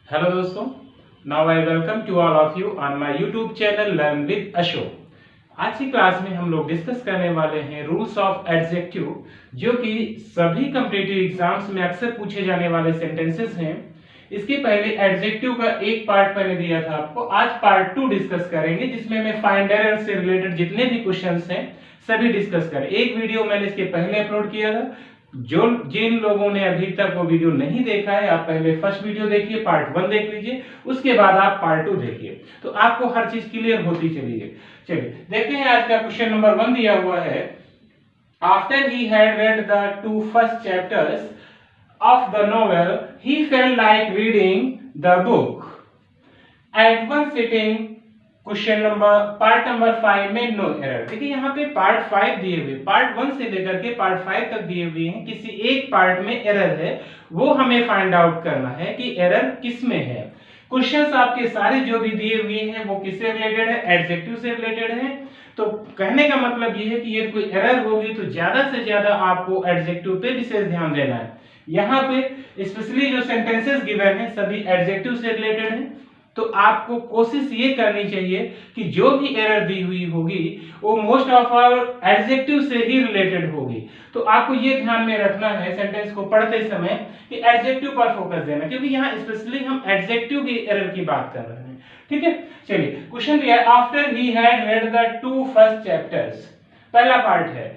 Hello दोस्तों, now I welcome to all of you on my YouTube channel learn with Ashok. आज की class में हम लोग डिस्कस करने वाले हैं रूल्स ऑफ एडजेक्टिव, जो कि सभी कॉम्पिटिटिव एग्जाम्स में अक्सर पूछे जाने वाले सेंटेंसेस हैं। इसके पहले एडजेक्टिव का एक पार्ट मैंने दिया था आपको, आज पार्ट 2 डिस्कस करेंगे, जिसमें मैं फाइंड एरर से रिलेटेड जितने भी क्वेश्चंस हैं सभी डिस्कस करें। एक वीडियो मैंने इसके पहले अपलोड किया था, जो जिन लोगों ने अभी तक वो वीडियो नहीं देखा है, आप पहले फर्स्ट वीडियो देखिए, पार्ट 1 देख लीजिए, उसके बाद आप पार्ट 2 देखिए, तो आपको हर चीज क्लियर होती चलिए। चलिए देखते हैं आज का क्वेश्चन नंबर 1 दिया हुआ है। After he had read the 2 first chapters of the novel he felt like reading the book at one sitting. Question number part number 5 में नो एरर। देखिए यहाँ पे पार्ट 5 दिए हुए, पार्ट 1 से लेकर के पार्ट 5 तक दिए हुए हैं, किसी एक पार्ट में एरर है, वो हमें फाइंड आउट करना है कि एरर किस में है। क्वेश्चंस आपके सारे जो भी दिए हुए हैं वो किससे रिलेटेड है, एडजेक्टिव से रिलेटेड है। तो कहने का मतलब ये है कि ये कोई एरर होगी तो ज्यादा से ज्यादा आपको एडजेक्टिव पे विशेष ध्यान देना है। यहाँ पे स्पेशली जो सेंटेंसेस गिवन है सभी एडजेक्टिव से रिलेटेड है, तो आपको कोशिश ये करनी चाहिए कि जो भी एरर दी हुई होगी वो मोस्ट ऑफ ऑल एडजेक्टिव से ही रिलेटेड होगी। तो आपको ये ध्यान में रखना है सेंटेंस को पढ़ते समय कि एडजेक्टिव पर फोकस देना, क्योंकि यहाँ स्पेशली हम एडजेक्टिव की एरर की बात कर रहे हैं। ठीक है, चलिए क्वेश्चन दिया है, after he had read the 2 first chapters. पहला पार्ट है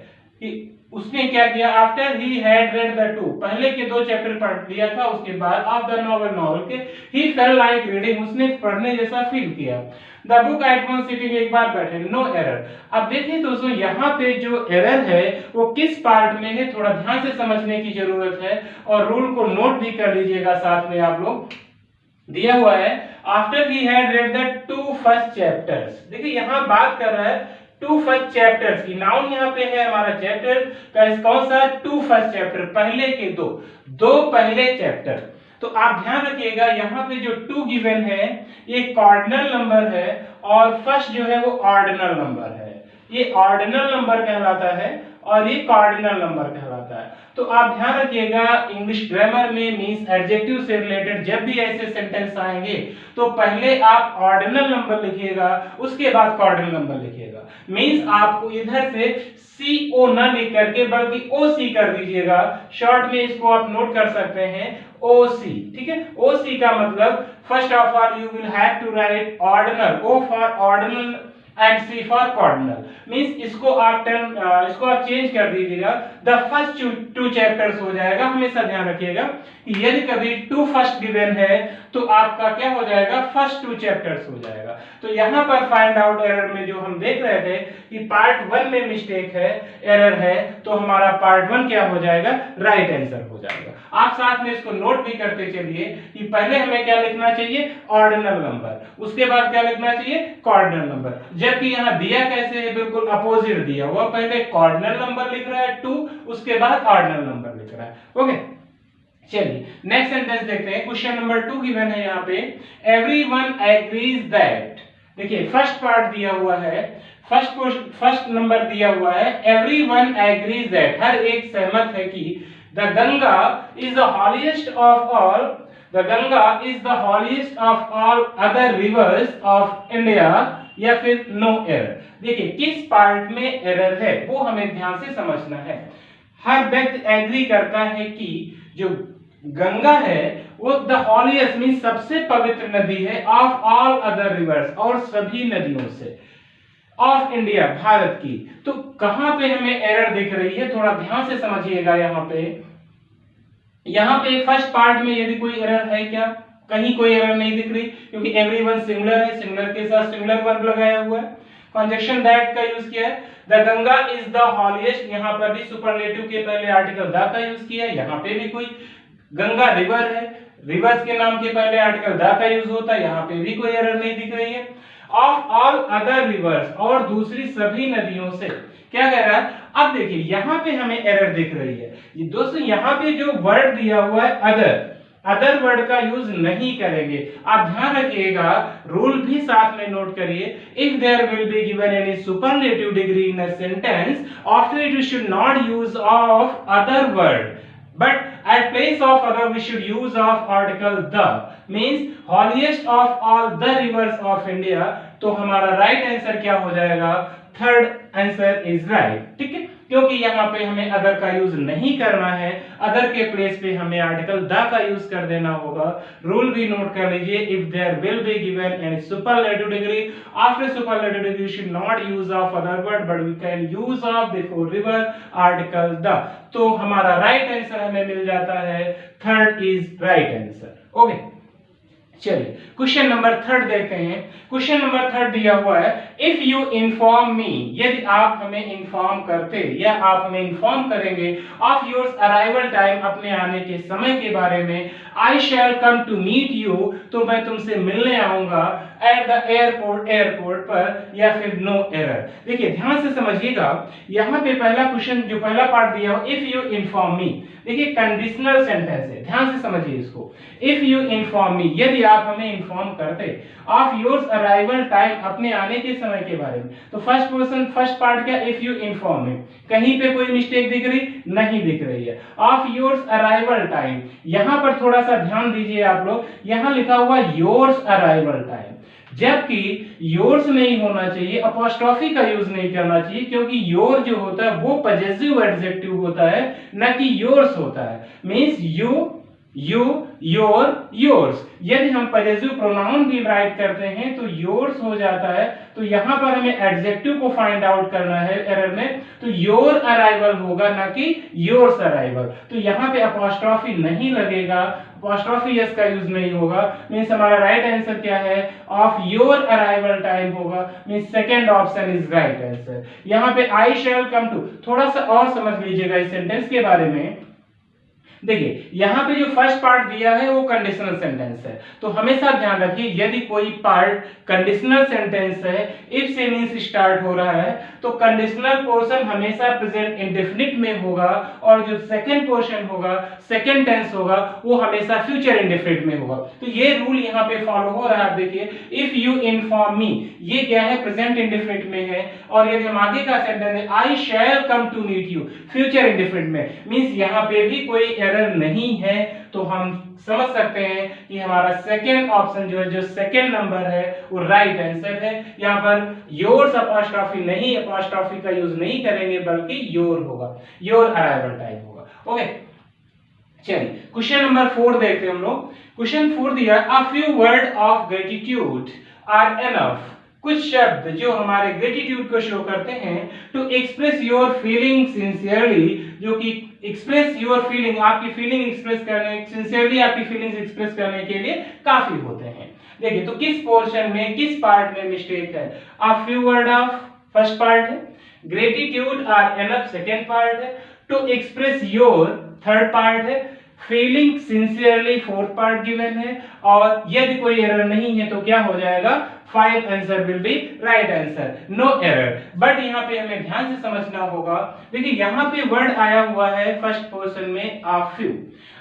कि उसने क्या किया, after he had read the 2, पहले के 2 चैप्टर पढ़ लिया था, उसके बाद ऑफ द नॉवल के ही फेल्ट लाइक रीडिंग, उसने पढ़ने जैसा फील किया। The book at one sitting, एक बार बैठे, नो एरर। अब देखिए दोस्तों, यहाँ पे जो एरर है वो किस पार्ट में है, थोड़ा ध्यान से समझने की जरूरत है, और रूल को नोट भी कर लीजिएगा साथ में आप लोग। दिया हुआ है after he had read the 2 first chapters. देखिए यहाँ बात कर रहा है 2 फर्स्ट चैप्टर्स की, नाउन यहाँ पे है हमारा चैप्टर का, कौन सा 2 फर्स्ट चैप्टर, पहले के दो पहले चैप्टर। तो आप ध्यान रखिएगा यहाँ पे जो 2 गिवन है ये कार्डिनल नंबर है, और फर्स्ट जो है वो ऑर्डिनल नंबर है। ये ऑर्डिनल नंबर कहलाता है और ये कार्डिनल नंबर कहलाता है। तो आप ध्यान रखिएगा, इंग्लिश ग्रामर में मींस एडजेक्टिव से रिलेटेड जब भी ऐसे सेंटेंस आएंगे तो पहले आप ऑर्डिनल नंबर लिखिएगा, उसके बाद कार्डिनल नंबर लिखिएगा। मींस आपको इधर से CO न लिख करके बल्कि OC कर दीजिएगा। शॉर्ट में इसको आप नोट कर सकते हैं OC। ठीक है, OC का मतलब first of all you will have to write ordinal, O for ordinal and C for cardinal. Means इसको आप चेंज कर दीजिएगा, द फर्स्ट 2 चैप्टर्स हो जाएगा। हमेशा ध्यान रखिएगा कि यदि कभी 2 फर्स्ट गिवन है तो आपका क्या हो जाएगा, फर्स्ट 2 चैप्टर्स हो जाएगा। तो यहाँ पर फाइंड आउट एरर में जो हम देख रहे थे कि पार्ट 1 में मिस्टेक है, एरर है, तो हमारा पार्ट 1 क्या हो जाएगा, राइट आंसर हो जाएगा। आप साथ में इसको नोट भी करते चलिए कि पहले हमें क्या लिखना चाहिए, ऑर्डिनल नंबर, उसके बाद क्या लिखना चाहिए, कार्डिनल नंबर। जबकि यहाँ दिया कैसे है, बिल्कुल अपोजिट दिया हुआ, पहले कार्डिनल नंबर लिख रहा है 2, उसके बाद ऑर्डिनल नंबर लिख रहा है। ओके, चलिए नेक्स्ट सेंटेंस देखते हैं। क्वेश्चन नंबर 2 गिवन है यहाँ पे, एवरीवन एग्रीज दैट। देखिए फर्स्ट पार्ट दिया हुआ है, फर्स्ट नंबर दिया हुआ है, एवरीवन एग्रीज दैट, हर एक सहमत है कि the Ganga is the holiest of all, the Ganga is the holiest of all other rivers of India, या फिर नो एरर। देखिए किस पार्ट में एरर है वो हमें ध्यान से समझना है। हर व्यक्ति एग्री करता है कि जो गंगा है वो द हॉलीएस्ट मीन सबसे पवित्र नदी है, ऑफ ऑल अदर रिवर्स, और सभी नदियों से, ऑफ इंडिया, भारत की। तो कहां पे हमें एरर दिख रही है, थोड़ा ध्यान से समझिएगा। यहाँ पे फर्स्ट पार्ट में यदि कोई एरर है क्या, कहीं कोई एरर नहीं दिख रही, क्योंकि एवरीवन सिंगुलर है, सिंगुलर के साथ सिंगुलर वर्ब लगाया हुआ है, कंजक्शन दैट का यूज किया है, द गंगा इज द हॉलीएस्ट, यहाँ पर भी सुपरलेटिव के पहले आर्टिकल द का यूज किया है, यहाँ पे भी कोई गंगा रिवर है, रिवर्स के नाम के पहले आर्टिकल द का यूज होता है, यहाँ पे भी कोई एरर नहीं दिख रही है। ऑफ ऑल अदर रिवर्स, और दूसरी सभी नदियों से, क्या कह रहा है। अब देखिए यहाँ पे हमें एरर दिख रही है, ये दोस्तों यहाँ पे जो वर्ड दिया हुआ है अदर वर्ड का यूज नहीं करेंगे। आप ध्यान रखिएगा, रूल भी साथ में नोट करिए, if there will be given any superlative degree in a sentence, after it you should not use of other word, but At place of other we should use of article the, means holiest of all the rivers of India। तो हमारा right answer क्या हो जाएगा? Third answer is right. ठीक है, क्योंकि यहाँ पे हमें अदर का यूज नहीं करना है, अदर के प्लेस पे हमें आर्टिकल द का यूज कर देना होगा। रूल भी नोट कर लीजिए, if there will be given an superlative degree after superlative degree should not use of other word but we can use of before river article the. तो हमारा right answer हमें मिल जाता है, third is right answer. Okay, चलिए question number third देखते हैं। Question number third दिया हुआ है, इफ यू इन्फॉर्म मी, यदि आप हमें इन्फॉर्म करते या आप हमें इन्फॉर्म करेंगे ऑफ योर्स अराइवल टाइम, अपने आने के समय के बारे में, आई shall come to meet you, तो मैं तुमसे मिलने आऊंगा एट द एयरपोर्ट, एयरपोर्ट पर, या फिर नो एरर। देखिए ध्यान से समझिएगा, यहाँ पे पहला क्वेश्चन जो पहला पार्ट दिया हो, इफ यू इन्फॉर्म मी, देखिए कंडीशनल सेंटेंस है, ध्यान से समझिए इसको। इफ यू इन्फॉर्म मी, यदि आप हमें इन्फॉर्म करते ऑफ योर्स अराइवल टाइम, अपने आने के समय के बारे में, तो फर्स्ट पर्सन फर्स्ट पार्ट क्या, इफ यू इन्फॉर्म मी, कहीं पे कोई मिस्टेक दिख रही? नहीं दिख रही है। ऑफ योर्स अराइवल टाइम, यहां पर थोड़ा सा ध्यान दीजिए आप लोग, यहां लिखा हुआ योर्स अराइवल टाइम, जबकि योर्स नहीं होना चाहिए, अपॉस्ट्रोफी का यूज नहीं करना चाहिए, क्योंकि योर जो होता है वो पजेसिव एडजेक्टिव होता है, न कि योर्स होता है। Means you, your, yours. यदि हम पजेसिव प्रोनाउन भी राइट करते हैं तो योर्स हो जाता है, तो यहां पर हमें एडजेक्टिव को फाइंड आउट करना है एरर में, तो योर अराइवल होगा, ना कि योर्स अराइवल। तो यहां पे अपॉस्ट्रोफी नहीं लगेगा, अपॉस्ट्रोफी यस का यूज नहीं होगा। मींस हमारा राइट आंसर क्या है, ऑफ योर अराइवल टाइम होगा। Means second option is right answer. यहां पे आई शैल कम टू, थोड़ा सा और समझ लीजिएगा इस सेंटेंस के बारे में। देखिए यहां पे जो फर्स्ट पार्ट दिया है वो कंडीशनल सेंटेंस है, तो हमेशा ध्यान रखिए यदि कोई पार्ट कंडीशनल सेंटेंस है, इफ से मींस स्टार्ट हो रहा है, तो कंडीशनल पोर्शन हमेशा प्रेजेंट इंडेफिनिट में होगा, और जो सेकंड पोर्शन होगा, सेकंड टेंस होगा, वो हमेशा फ्यूचर इंडेफिनिट में होगा। तो ये रूल यहां पे फॉलो हो रहा है। देखिए इफ यू इन्फॉर्म मी, ये क्या है, प्रेजेंट इंडेफिनिट में है, और यदि हम आगे का सेंटेंस है I shall come to meet you, future indefinite में, मींस यहां पे भी कोई एरर नहीं है, तो हम समझ सकते हैं कि हमारा सेकंड ऑप्शन जो है, जो सेकंड नंबर है, वो राइट आंसर है। यहां पर योर्स अपॉस्ट्रोफी नहीं, अपॉस्ट्रोफी का यूज नहीं करेंगे, बल्कि योर होगा, योर अराइवल टाइम होगा। ओके, चलिए क्वेश्चन नंबर 4 देखते हैं हम लोग। क्वेश्चन 4 दिया, a few word of gratitude are enough, कुछ शब्द जो हमारे ग्रेटिट्यूड को शो करते हैं, to express your feeling sincerely, जो कि एक्सप्रेस योर फीलिंग, आपकी फीलिंग एक्सप्रेस करने, सिंसियरली आपकी फीलिंग्स एक्सप्रेस करने के लिए काफी होते हैं। देखिए तो किस पोर्शन में, किस पार्ट में मिस्टेक है? A few word of first part है, gratitude are enough second part है, to express your third part है, feeling sincerely fourth part given है, और यदि कोई एरर नहीं है तो क्या हो जाएगा, five answer will be right answer, no error. But यहाँ पे हमें ध्यान से समझना होगा। देखिए यहाँ पे वर्ड आया हुआ है फर्स्ट पर्सन में आ फ्यू।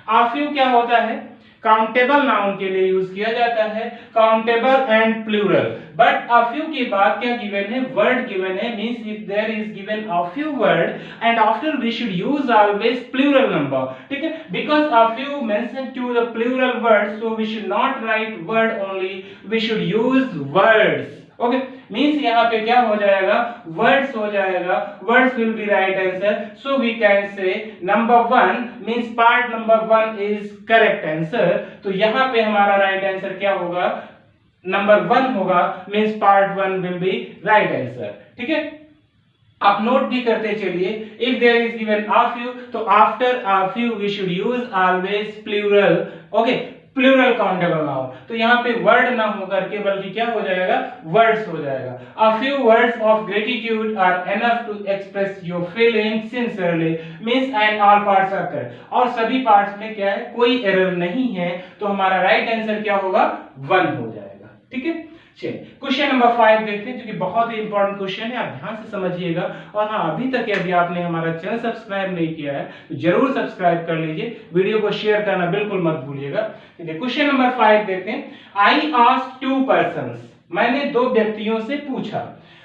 आ फ्यू क्या होता है, काउंटेबल नाउन के लिए यूज किया जाता है, countable and plural. But a few की बात क्या गिवन है, वर्ड गिवन है, means if there is given a few word and after we should use always plural number, ठीक है, because a few mention to the plural word, so we should not write word only, we should use words. Okay, means यहाँ पे क्या हो जाएगा, words हो जाएगा, words will be right answer, so we can say number 1 means part number 1 is correct answer. तो यहाँ पे हमारा राइट आंसर क्या होगा, नंबर 1 होगा, means part 1 will be right answer. ठीक है, आप नोट भी करते चलिए, if there is given a few, तो after a few we should use always plural. Okay, plural countable noun, तो यहाँ पे वर्ड ना होकर के बल्कि क्या हो जाएगा, वर्ड्स हो जाएगा। A few words of gratitude are enough to express your feelings sincerely, means and all parts are correct, और सभी पार्ट्स में क्या है, कोई एरर नहीं है, तो हमारा राइट आंसर क्या होगा, 1 हो जाएगा। ठीक है, चलिए क्वेश्चन नंबर 5 देखते हैं, जो कि बहुत ही इंपॉर्टेंट क्वेश्चन है, आप ध्यान से समझिएगा। और हाँ, अभी तक यदि आपने हमारा चैनल सब्सक्राइब नहीं किया है तो जरूर सब्सक्राइब कर लीजिए, वीडियो को शेयर करना बिल्कुल मत भूलिएगा। क्वेश्चन नंबर 5 देखते हैं, आई आस्क्ड 2 पर्सन्स, मैंने 2 व्यक्तियों से पूछा,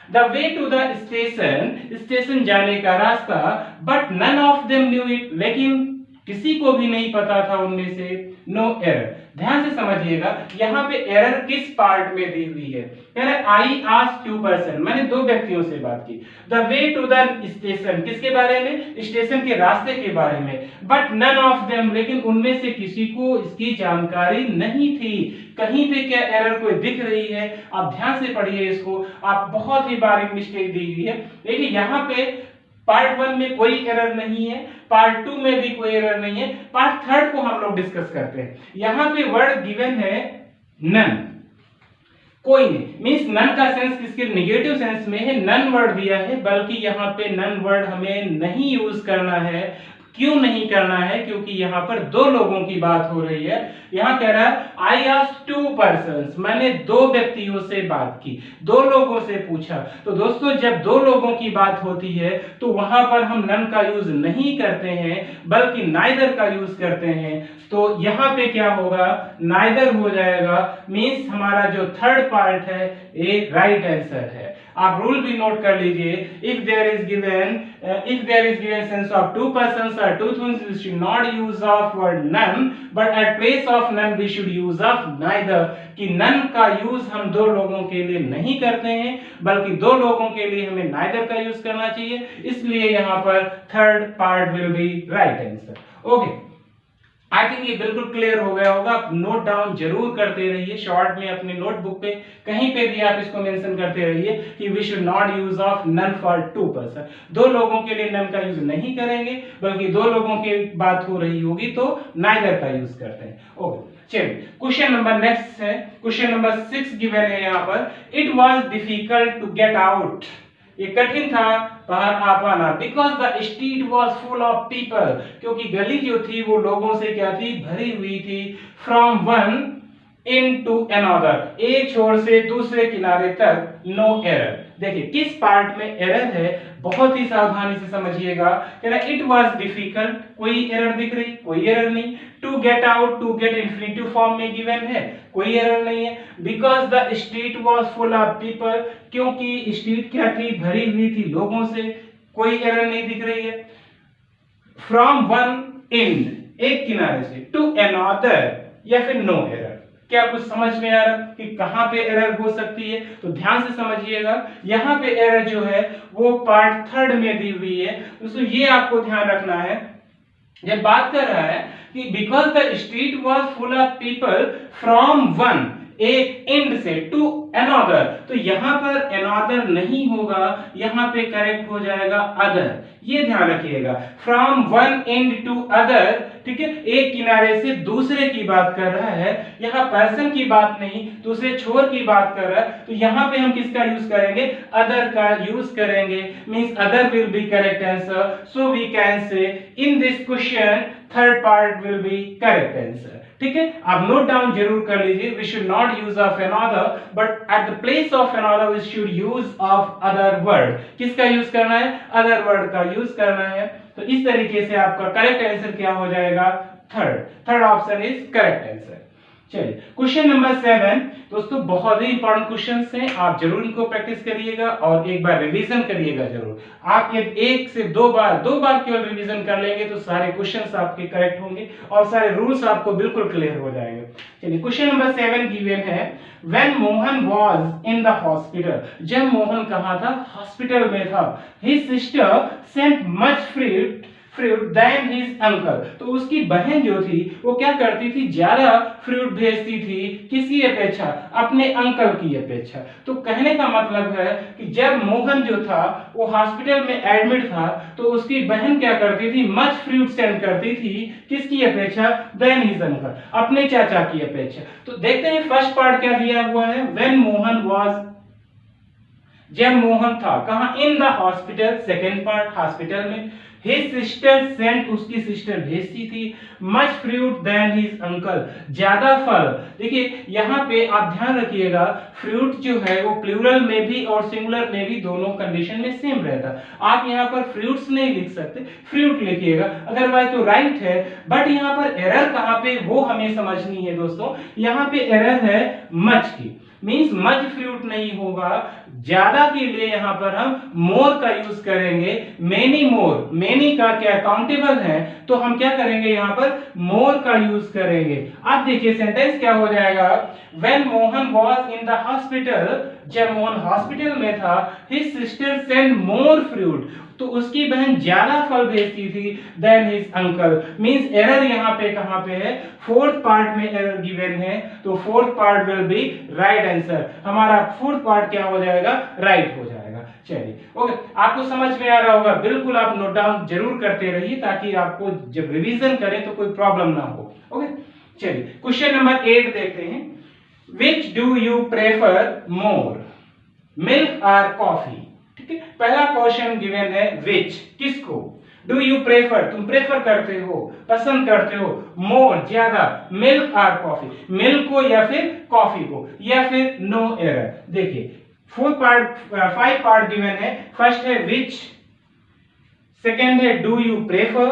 the way to the station, station जाने का रास्ता, but none of them knew it, लेकिन किसी को भी नहीं पता था उनमें से, नो एरर। ध्यान से समझिएगा यहाँ पे एरर किस पार्ट में दी हुई है। कह रहे आई आस्क्ड 2 पर्सन, मैंने 2 व्यक्तियों से बात की, the way to the station, किसके बारे में, स्टेशन के रास्ते के बारे में, बट नन ऑफ देम, लेकिन उनमें से किसी को इसकी जानकारी नहीं थी। कहीं पे क्या एरर कोई दिख रही है, आप ध्यान से पढ़िए इसको, आप बहुत ही बारीक मिस्टेक दी हुई है। देखिए यहाँ पे पार्ट 1 में कोई एरर नहीं है, पार्ट 2 में भी कोई एरर नहीं है, पार्ट 3 को हम लोग डिस्कस करते हैं। यहां पे वर्ड गिवन है नन, कोई नहीं, मींस नन का सेंस किसके नेगेटिव सेंस में है, नन वर्ड दिया है, बल्कि यहां पे नन वर्ड हमें नहीं यूज करना है। क्यों नहीं करना है, क्योंकि यहाँ पर 2 लोगों की बात हो रही है। यहाँ कह रहा है आई आस्क्ड 2 पर्सन्स, मैंने 2 व्यक्तियों से बात की, 2 लोगों से पूछा। तो दोस्तों जब 2 लोगों की बात होती है तो वहां पर हम नन का यूज नहीं करते हैं, बल्कि नाइदर का यूज करते हैं। तो यहाँ पे क्या होगा, नाइदर हो जाएगा, मींस हमारा जो थर्ड पार्ट है ये राइट आंसर है। आप रूल भी नोट कर लीजिए, if there is given sense of 2 persons or 2 things, we should not use of word none, but at place of none we should use of neither। कि none का use हम 2 लोगों के लिए नहीं करते हैं, बल्कि 2 लोगों के लिए हमें neither का यूज करना चाहिए, इसलिए यहाँ पर third part will be right answer. Okay, I think ये बिल्कुल क्लियर हो गया होगा। आप नोट डाउन जरूर करते रहिए, शॉर्ट में अपने नोटबुक पे कहीं पे भी आप इसको मेंशन करते रहिए कि we should not use of none for 2 person. 2 लोगों के लिए नन का यूज नहीं करेंगे, बल्कि 2 लोगों की बात हो रही होगी तो नाइदर का यूज करते हैं। ओके, चलिए क्वेश्चन नंबर नेक्स्ट है, क्वेश्चन नंबर 6 गिवन है यहाँ पर, it was difficult to get out, ये कठिन था बाहर आ पाना, because the street was full of people, क्योंकि गली जो थी वो लोगों से क्या थी, भरी हुई थी, from one end to another, एक छोर से दूसरे किनारे तक, नो एरर। देखिए किस पार्ट में एरर है, बहुत ही सावधानी से समझिएगा। कह रहा इट वाज डिफिकल्ट, कोई एरर दिख रही, कोई एरर नहीं। To get out, to get infinitive form में गिवन है, कोई एरर नहीं है। Because the street was full of people, क्योंकि स्ट्रीट क्या थी, भरी हुई थी लोगों से, कोई एरर नहीं दिख रही है। फ्रॉम वन एंड, एक किनारे से, टू अनदर, या फिर नो एरर। क्या कुछ समझ में आ रहा कि कहां पे एरर हो सकती है, तो ध्यान से समझिएगा। यहाँ पे एरर जो है वो पार्ट 3 में दी हुई है, दोस्तों ये आपको ध्यान रखना है। जब बात कर रहा है कि because the street was full of people from one, एक एंड से, टू अनदर, तो यहां पर अनदर नहीं होगा, यहां पे करेक्ट हो जाएगा अदर, ये ध्यान रखिएगा। From one end to other, ठीक है, एक किनारे से दूसरे की बात कर रहा है, यहाँ पर्सन की बात नहीं, दूसरे छोर की बात कर रहा है, तो यहाँ पे हम किसका यूज करेंगे, अदर का यूज करेंगे, means other will be correct answer. So we can say in this question third part will be correct answer. ठीक है, आप नोट डाउन जरूर कर लीजिए, we should not use of another, but at the place of another we should use of other word. किसका use करना है, other word का यूज करना है। तो इस तरीके से आपका करेक्ट आंसर क्या हो जाएगा, third option is correct answer. चलिए क्वेश्चन नंबर 7, दोस्तों बहुत ही इंपॉर्टेंट क्वेश्चंस हैं, आप जरूर इनको प्रैक्टिस करिएगा और एक बार रिवीजन करिएगा जरूर। आप ये 1 से 2 बार केवल रिवीजन कर लेंगे तो सारे क्वेश्चंस आपके करेक्ट होंगे और सारे रूल्स आपको बिल्कुल क्लियर हो जाएंगे। चलिए क्वेश्चन नंबर 7 गिवन है, when Mohan was in the hospital, जब मोहन कहाँ था, हॉस्पिटल में था, his sister sent much fruit than his uncle, तो उसकी बहन जो थी वो क्या करती थी, ज्यादा फ्रूट भेजती थी, किसकी अपेक्षा, अपने अंकल की अपेक्षा। तो कहने का मतलब है कि जब मोहन जो था वो हॉस्पिटल में एडमिट था तो उसकी बहन क्या करती थी, मच फ्रूट सेंड करती थी, किसकी अपेक्षा, देन हिज अंकल, अपने चाचा की अपेक्षा। तो देखते हैं फर्स्ट पार्ट क्या दिया हुआ है, व्हेन मोहन वाज, जब मोहन था कहां, in the hospital, second part hospital में, हिज सिस्टर सेंट, उसकी सिस्टर भेजती थी, much fruit than his uncle, ज्यादा फल। देखिए यहाँ पे आप ध्यान रखिएगा, फ्रूट जो है वो प्लूरल में भी और सिंगुलर में भी दोनों कंडीशन में सेम रहता है। आप यहाँ पर फ्रूट्स नहीं लिख सकते, फ्रूट लिखिएगा, अदरवाइज तो राइट है। बट यहाँ पर एरर कहाँ पे वो हमें समझनी है दोस्तों, यहाँ पे एरर है मच की। मींस मच फ्रूट नहीं होगा, ज्यादा के लिए यहां पर हम मोर का यूज करेंगे। मेनी मोर, मेनी का क्या काउंटेबल है तो हम क्या करेंगे यहां पर मोर का यूज करेंगे। अब देखिए सेंटेंस क्या हो जाएगा, when Mohan was in the hospital, जब मोहन हॉस्पिटल में था, his sister send more fruit, तो उसकी बहन ज्यादा फल भेजती थी than his uncle. Means error यहाँ पे कहां पे है, फोर्थ पार्ट में एरर गिवन है, तो fourth part will be right answer. हमारा फोर्थ पार्ट क्या हो जाएगा, राइट हो जाएगा। चलिए ओके, आपको समझ में आ रहा होगा, बिल्कुल आप नोट डाउन जरूर करते रहिए ताकि आपको जब रिवीजन करें तो कोई प्रॉब्लम ना हो। ओके चलिए क्वेश्चन नंबर 8 देखते हैं, which do you prefer more, milk और कॉफी। ठीक है, पहला क्वेश्चन गिवन है विच, किसको, डू यू प्रेफर, तुम प्रेफर करते हो, पसंद करते हो, मोर ज्यादा, मिल्क और कॉफी, मिल्क को या फिर कॉफी को, या फिर नो एरर। देखिए फोर्थ पार्ट, 5 पार्ट गिवन है, फर्स्ट है विच, सेकेंड है डू यू प्रेफर,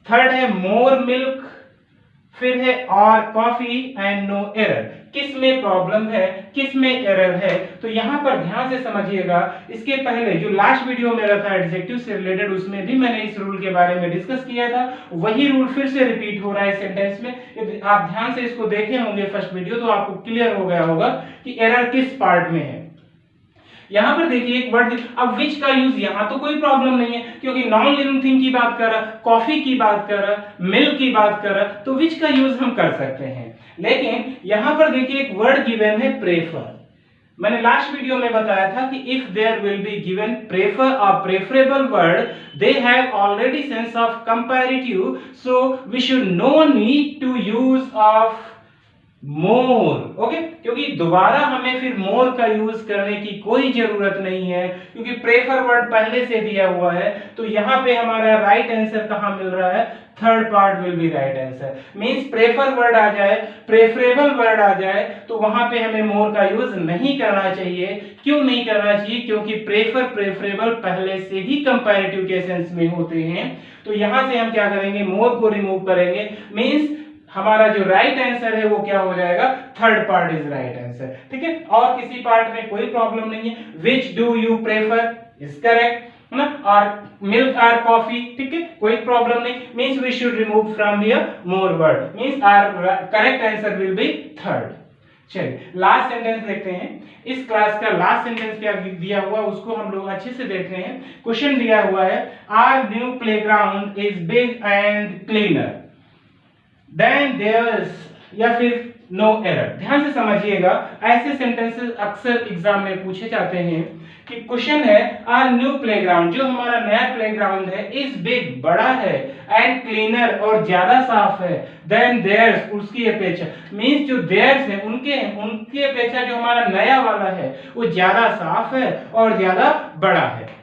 थर्ड है मोर मिल्क, फिर है और कॉफी एंड नो एरर। किस में प्रॉब्लम है, किस में एरर है, तो यहां पर ध्यान से समझिएगा। इसके पहले जो लास्ट वीडियो मेरा था एडजेक्टिव से रिलेटेड, उसमें भी मैंने इस रूल के बारे में डिस्कस किया था, वही रूल फिर से रिपीट हो रहा है सेंटेंस में। यदि आप ध्यान से इसको देखे होंगे फर्स्ट वीडियो तो आपको क्लियर हो गया होगा कि एरर किस पार्ट में है। यहां पर देखिए एक वर्ड, अब विच का यूज यहां तो कोई प्रॉब्लम नहीं है क्योंकि नॉन लिविंग थिंग की बात कर रहा, कॉफी की बात कर रहा, मिल्क की बात कर रहा, तो विच का यूज हम कर सकते हैं। लेकिन यहां पर देखिए एक वर्ड गिवन है प्रेफर। मैंने लास्ट वीडियो में बताया था कि if there will be given prefer और preferable word, they have already sense of comparative, so we should no need to use of more. Okay, क्योंकि दोबारा हमें फिर मोर का यूज करने की कोई जरूरत नहीं है क्योंकि प्रेफर वर्ड पहले से दिया हुआ है। तो यहां पे हमारा राइट आंसर कहां मिल रहा है, third part will be right answer. Means prefer word आ जाए, प्रेफरेबल वर्ड आ जाए तो वहां पे हमें मोर का यूज नहीं करना चाहिए। क्यों नहीं करना चाहिए, क्योंकि प्रेफर प्रेफरेबल पहले से ही कंपैरेटिव के सेंस में होते हैं। तो यहां से हम क्या करेंगे, मोर को रिमूव करेंगे। मींस हमारा जो राइट आंसर है वो क्या हो जाएगा, third part is right answer. ठीक है, और किसी पार्ट में कोई प्रॉब्लम नहीं है। Which do you prefer is correct है ना, और मिल्क और कॉफी, ठीक है, कोई प्रॉब्लम नहीं। Means we should remove from here more word, means our correct answer will be third. चलिए लास्ट सेंटेंस देखते हैं। इस क्लास का लास्ट सेंटेंस क्या दिया हुआ उसको हम लोग अच्छे से देखते हैं। क्वेश्चन दिया हुआ है, our new playground is big and cleaner than theirs, या फिर नो एरर। ध्यान से समझिएगा, ऐसे सेंटेंसेस अक्सर एग्जाम में पूछे जाते हैं कि क्वेश्चन है आवर न्यू प्लेग्राउंड, जो हमारा नया प्लेग्राउंड है, इज बिग बड़ा है, एंड क्लीनर और ज्यादा साफ है, देन देयर्स उसकी अपेक्षा। मींस जो देयर्स है उनकी अपेक्षा जो हमारा नया वाला है वो ज्यादा साफ है और ज्यादा बड़ा है।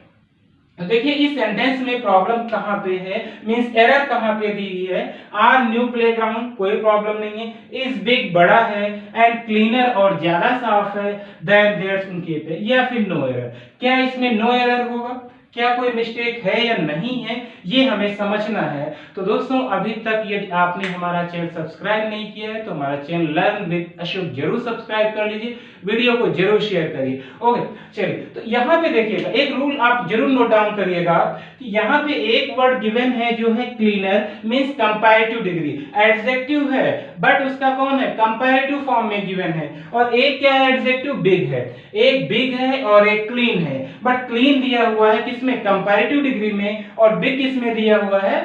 देखिए इस सेंटेंस में प्रॉब्लम कहां पे है, मींस एरर कहां पे दी गई है। आर न्यू प्लेग्राउंड कोई प्रॉब्लम नहीं है, इज बिग बड़ा है, एंड क्लीनर और ज्यादा साफ है, देन देयर्स उनके पे, या फिर नो एरर। क्या इसमें नो एरर होगा, क्या कोई मिस्टेक है या नहीं है, ये हमें समझना है। तो दोस्तों अभी तक यदि आपने हमारा चैनल सब्सक्राइब नहीं किया है तो हमारा चैनल लर्न विद अशोक जरूर सब्सक्राइब कर लीजिए, वीडियो को जरूर शेयर करिए। ओके चलिए, तो यहाँ पे देखिएगा एक रूल आप जरूर नोट डाउन करिएगा कि यहाँ पे एक वर्ड गिवन है जो है cleaner, means comparative degree, adjective है बट उसका कौन है, कंपैरेटिव फॉर्म में गिवन है। और एक क्या है, एडजेक्टिव बिग है, एक बिग है और एक क्लीन है, बट क्लीन दिया हुआ है किसमें, कंपैरेटिव डिग्री में, और बिग किसमें दिया हुआ है,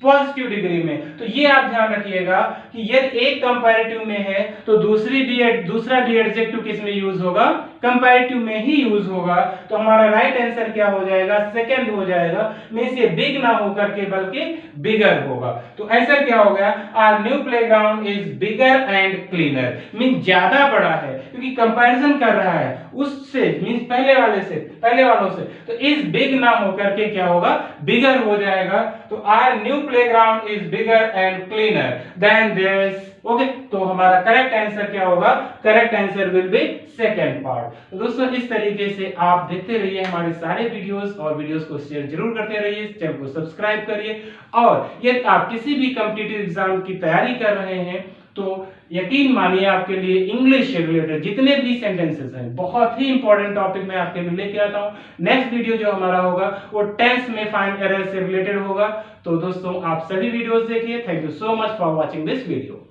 पॉजिटिव डिग्री में। तो ये आप ध्यान रखिएगा कि यदि एक कंपैरेटिव में है तो दूसरा डी एडजेक्टिव किस में यूज होगा, कंपैरेटिव में ही यूज होगा। तो हमारा राइट आंसर क्या हो जाएगा, सेकंड हो जाएगा। मींस ये बिग ना होकर के बल्कि बिगर होगा। तो आंसर क्या हो गया, our new playground is bigger and cleaner, means ज्यादा बड़ा है क्योंकि कंपैरिजन कर रहा है उससे, मींस पहले वालों से। तो इज बिग ना होकर के क्या होगा, बिगर हो जाएगा। तो our new playground is bigger and cleaner than this. Okay, तो हमारा करेक्ट आंसर क्या होगा, correct answer will be second part. तो दोस्तों इस तरीके से आप देखते रहिए हमारे सारे वीडियोस, और वीडियोस को शेयर जरूर करते रहिए, चैनल को सब्सक्राइब करिए। और यदि आप किसी भी कॉम्पिटिटिव एग्जाम की तैयारी कर रहे हैं तो यकीन मानिए आपके लिए इंग्लिश से रिलेटेड जितने भी सेंटेंसेस हैं, बहुत ही इंपॉर्टेंट टॉपिक मैं आपके लिए लेके आता हूं। नेक्स्ट वीडियो जो हमारा होगा वो टेंस में फाइंड एरर से रिलेटेड होगा। तो दोस्तों आप सभी वीडियोस देखिए। Thank you so much for watching this video.